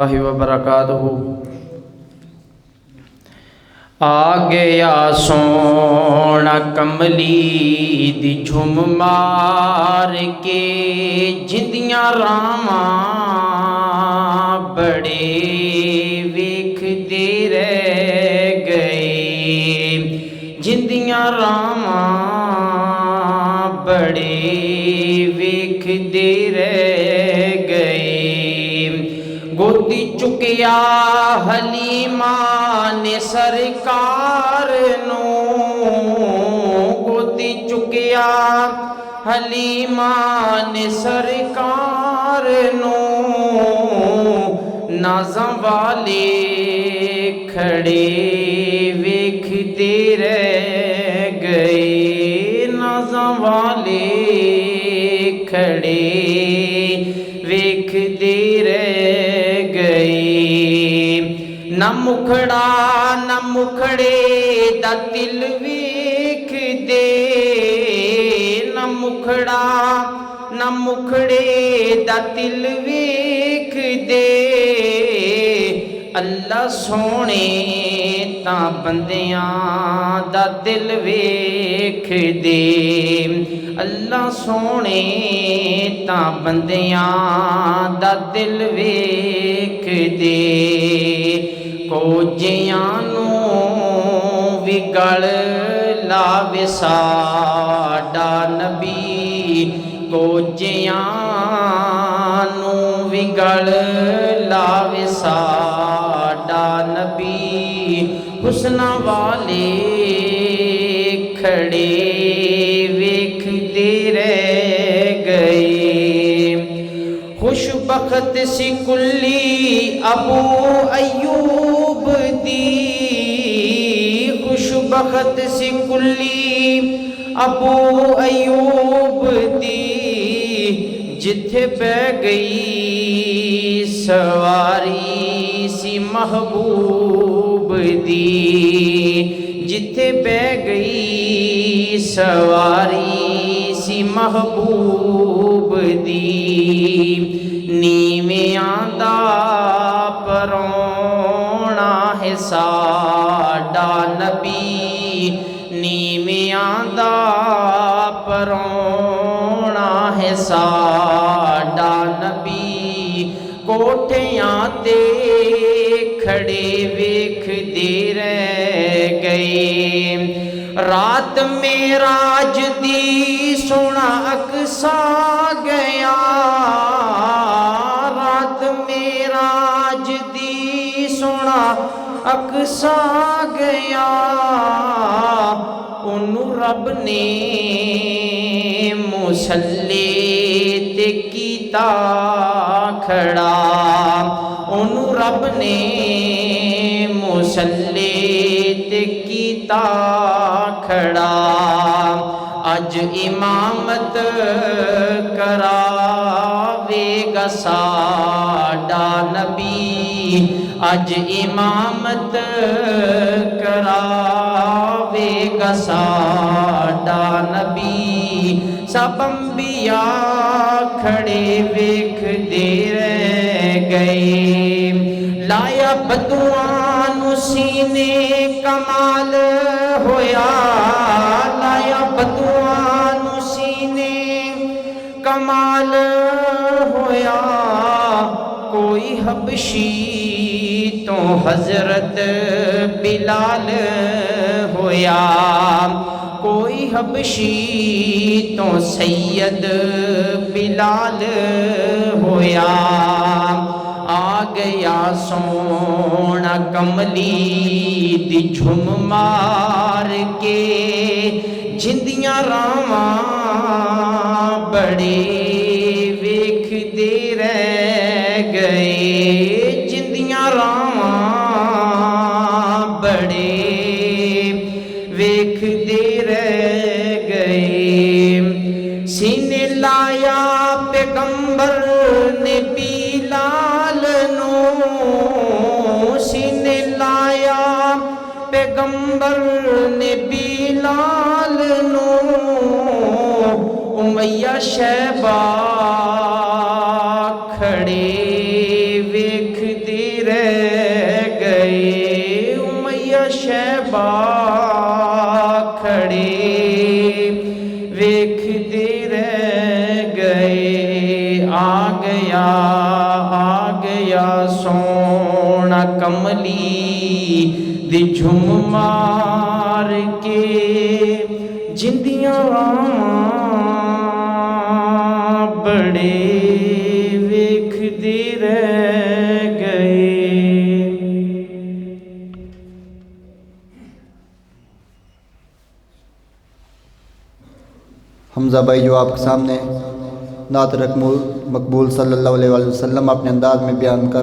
وبرکاتہ۔ آ گیا سونا کملی دی جھم مار کے، جندیاں راواں بڑے ویکھ دے رہ گئے، جندیاں راواں بڑے ویکھ دے رہ گئے۔ گودی چکیا حلیمہ نے سرکار نو، گودی چکیا حلیمہ نے سرکار نو، نازاں والے کھڑے ویکھ دے رہ گئے، نازاں والے کھڑے ویکھ دے رہ گئے۔ نہ مکھڑا نہ مکھڑے دا دل ویکھ دے، نہ مکھڑا نہ مکھڑے دا دل ویکھ دے، اللہ سونے تاں بندیاں دا دل ویکھ دے، اللہ سونے تاں بندیاں دا دل ویکھ دے۔ کوجیاں نوں وی گل لاوے ساڈا نبی، کوجیاں نوں وی گل لاوے ساڈا نبی، حسناں والے کھڑے ویکھ دے رہ گئے۔ خوش بخت سی کلی ابو ایوب دی، خوش بخت سی کلی ابو ایوب دی، جتھے بہ گئی سواری سی محبوب دی، جتھے بہ گئی سواری سی محبوب دی، نیویاں دا پرونا ہے ساڈا نبی، نیویاں دا پرونا ہے ساڈا نبی، کوٹھیاں تے کھڑے ویکھ دے رہ گئے۔ رات معراج دی سونا اقصیٰ گیا، رات معراج دی سونا اقصیٰ گیا، انہوں رب نے مصلی تے کیتا کھڑا، انہوں رب نے مصلی تے کیتا کھڑا، اج امامت کراوے گا ساڈا نبی، اج امامت کراوے گا ساڈا نبی، سب انبیاء کھڑے ویکھ دے رہ گئے۔ لایا بدوان سینے کمال ہویا، لایا بدوان سینے کمال ہویا، کوئی حبشی تو حضرت بلال ہویا، کوئی حبشی تو سید بلال ہویا، آ گیا سونا کملی دی جھم مار کے، جندیاں راواں بڑے ویکھ دے رہ گئے، جندیاں راواں بڑے ویکھ دے رہ گئے۔ سینے لایا پیغمبر نے بلال نو، سینے لایا پیغمبر نے بلال نو، امیہ شیبہ کھڑے ویکھ دے رہ گئے امیہ شہبہ کھڑے ویکھدے رہ گئے آ گیا سونا کملی دی جھم مار کے جندیاں بڑے ویکھدے رہ گئے۔ حمزہ بھائی جو آپ کے سامنے نعت مقبول صلی اللہ علیہ وسلم اپنے انداز میں بیان کر